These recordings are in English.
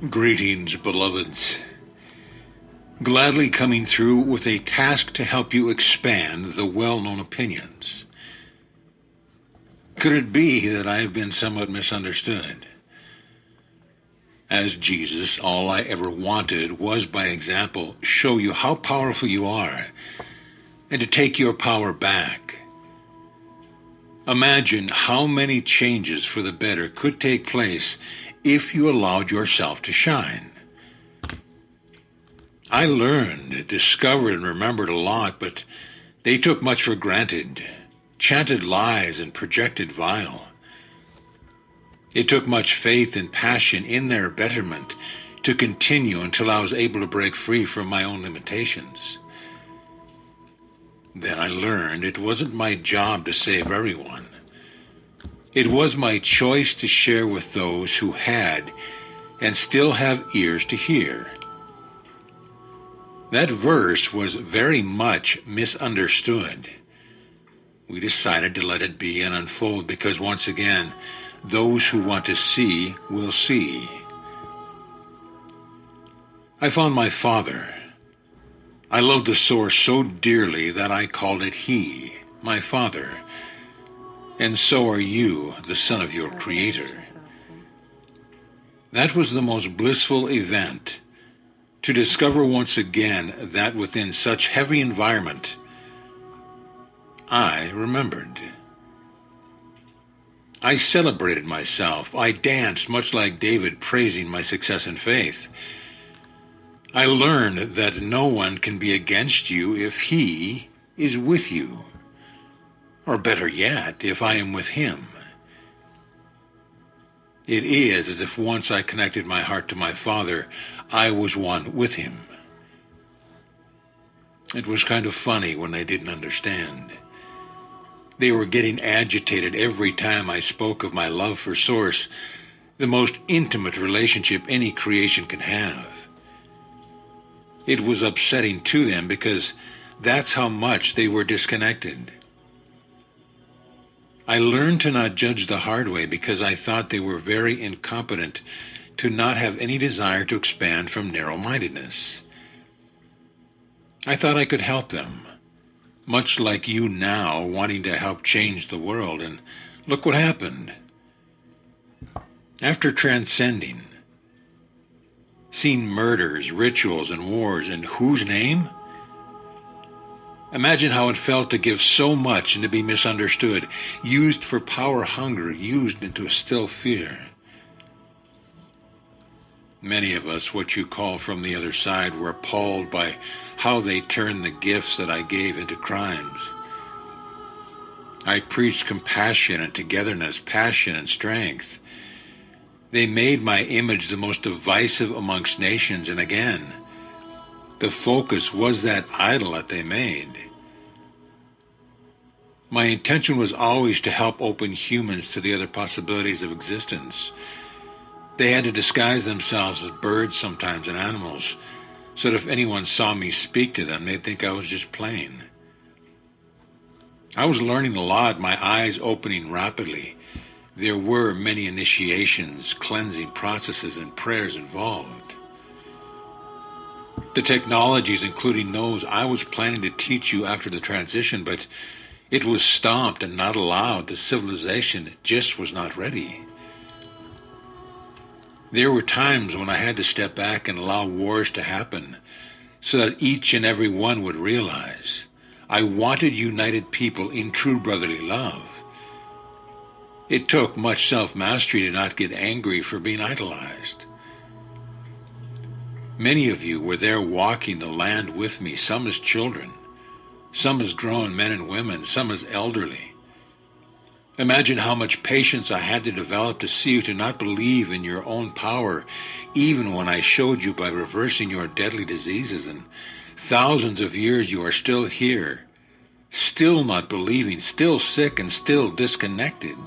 Greetings, beloveds. Gladly coming through with a task to help you expand the well-known opinions. Could it be that I have been somewhat misunderstood? As Jesus, all I ever wanted was, by example, show you how powerful you are, and to take your power back. Imagine how many changes for the better could take place if you allowed yourself to shine. I learned, discovered, and remembered a lot, but they took much for granted, chanted lies, and projected vile. It took much faith and passion in their betterment to continue until I was able to break free from my own limitations. Then I learned it wasn't my job to save everyone. It was my choice to share with those who had and still have ears to hear. That verse was very much misunderstood. We decided to let it be and unfold because, once again, those who want to see will see. I found my Father. I loved the source so dearly that I called it He, my Father. And so are you, the Son of your Creator. That was the most blissful event, to discover once again that within such heavy environment, I remembered. I celebrated myself. I danced, much like David, praising my success in faith. I learned that no one can be against you if He is with you. Or better yet, if I am with Him. It is as if once I connected my heart to my Father, I was one with Him. It was kind of funny when they didn't understand. They were getting agitated every time I spoke of my love for Source, the most intimate relationship any creation can have. It was upsetting to them because that's how much they were disconnected. I learned to not judge the hard way because I thought they were very incompetent to not have any desire to expand from narrow-mindedness. I thought I could help them, much like you now wanting to help change the world, and look what happened. After transcending, seeing murders, rituals, and wars, in whose name? Imagine how it felt to give so much and to be misunderstood, used for power hunger, used into a still fear. Many of us, what you call from the other side, were appalled by how they turned the gifts that I gave into crimes. I preached compassion and togetherness, passion and strength. They made my image the most divisive amongst nations, and again, the focus was that idol that they made. My intention was always to help open humans to the other possibilities of existence. They had to disguise themselves as birds sometimes and animals, so that if anyone saw me speak to them, they'd think I was just playing. I was learning a lot, my eyes opening rapidly. There were many initiations, cleansing processes, and prayers involved. The technologies, including those I was planning to teach you after the transition, but it was stomped and not allowed. The civilization just was not ready. There were times when I had to step back and allow wars to happen so that each and every one would realize I wanted united people in true brotherly love. It took much self-mastery to not get angry for being idolized. Many of you were there walking the land with me, some as children, some as grown men and women, some as elderly. Imagine how much patience I had to develop to see you to not believe in your own power, even when I showed you by reversing your deadly diseases, and thousands of years you are still here, still not believing, still sick, and still disconnected.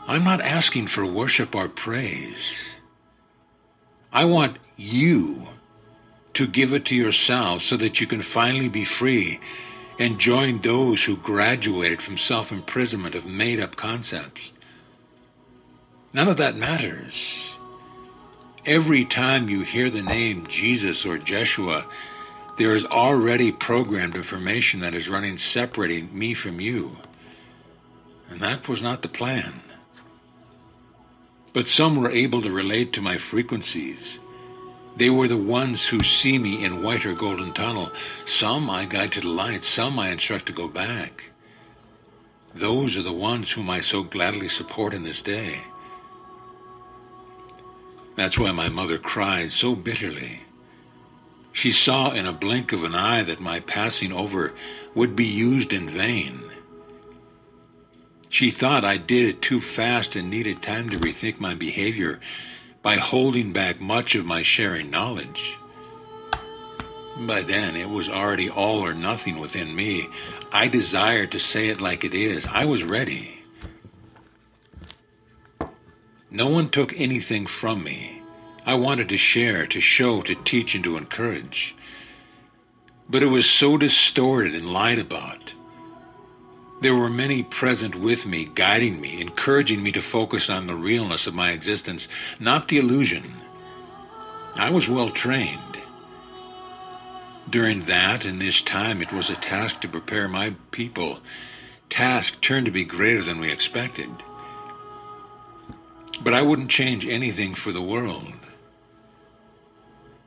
I'm not asking for worship or praise. I want you to give it to yourself so that you can finally be free and join those who graduated from self-imprisonment of made-up concepts. None of that matters. Every time you hear the name Jesus or Jeshua, there is already programmed information that is running separating me from you. And that was not the plan. But some were able to relate to my frequencies. They were the ones who see me in white or golden tunnel. Some I guide to the light, some I instruct to go back. Those are the ones whom I so gladly support in this day. That's why my mother cried so bitterly. She saw in a blink of an eye that my passing over would be used in vain. She thought I did it too fast and needed time to rethink my behavior by holding back much of my sharing knowledge. By then, it was already all or nothing within me. I desired to say it like it is. I was ready. No one took anything from me. I wanted to share, to show, to teach, and to encourage. But it was so distorted and lied about. There were many present with me, guiding me, encouraging me to focus on the realness of my existence, not the illusion. I was well trained. During that and this time, it was a task to prepare my people. Task turned to be greater than we expected. But I wouldn't change anything for the world.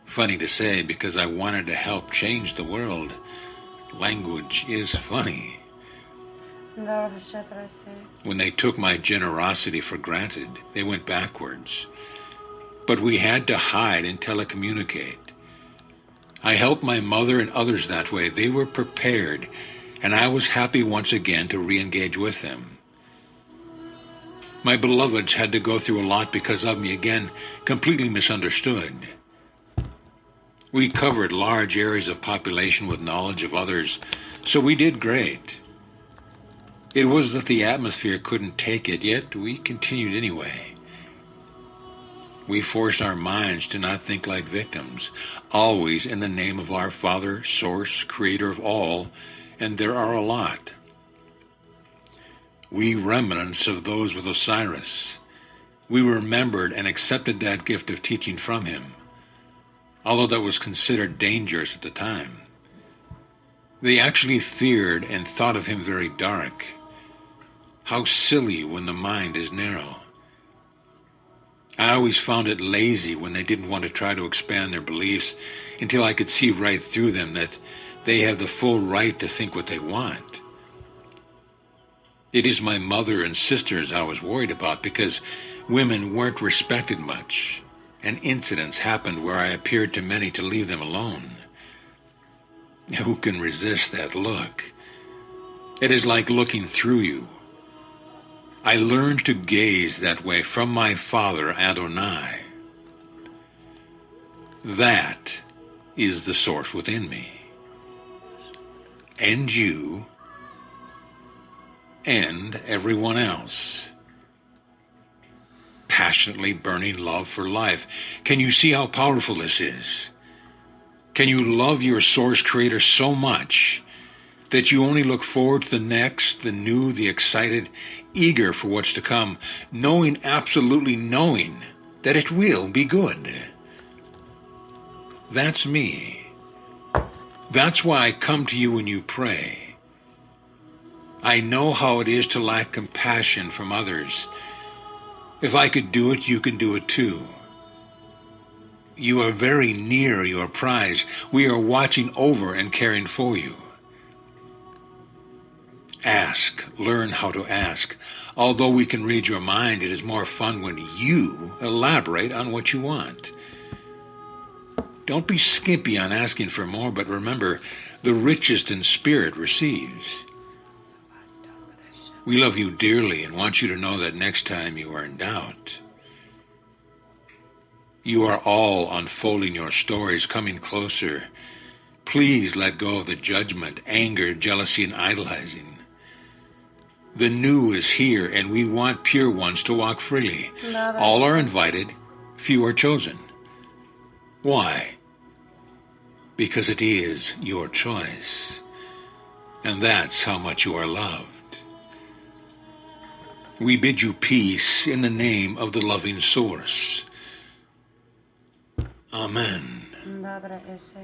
Funny to say, because I wanted to help change the world. Language is funny. When they took my generosity for granted, they went backwards. But we had to hide and telecommunicate. I helped my mother and others that way. They were prepared, and I was happy once again to re-engage with them. My beloveds had to go through a lot because of me, again, completely misunderstood. We covered large areas of population with knowledge of others, so we did great. It was that the atmosphere couldn't take it, yet we continued anyway. We forced our minds to not think like victims, always in the name of our Father, Source, Creator of all, and there are a lot. We remnants of those with Osiris. We remembered and accepted that gift of teaching from him, although that was considered dangerous at the time. They actually feared and thought of him very dark. How silly when the mind is narrow. I always found it lazy when they didn't want to try to expand their beliefs until I could see right through them that they have the full right to think what they want. It is my mother and sisters I was worried about because women weren't respected much, and incidents happened where I appeared to many to leave them alone. Who can resist that look? It is like looking through you. I learned to gaze that way from my Father Adonai. That is the source within me. And you, and everyone else. Passionately burning love for life. Can you see how powerful this is? Can you love your Source Creator so much that you only look forward to the next, the new, the excited, eager for what's to come, absolutely knowing that it will be good? That's me. That's why I come to you when you pray. I know how it is to lack compassion from others. If I could do it, you can do it too. You are very near your prize. We are watching over and caring for you. Ask, learn how to ask. Although we can read your mind, it is more fun when you elaborate on what you want. Don't be skimpy on asking for more, but remember, the richest in spirit receives. We love you dearly and want you to know that next time you are in doubt. You are all unfolding your stories, coming closer. Please let go of the judgment, anger, jealousy, and idolizing. The new is here, and we want pure ones to walk freely. All are invited, few are chosen. Why? Because it is your choice. And that's how much you are loved. We bid you peace in the name of the loving source. Amen. Dobre, ese.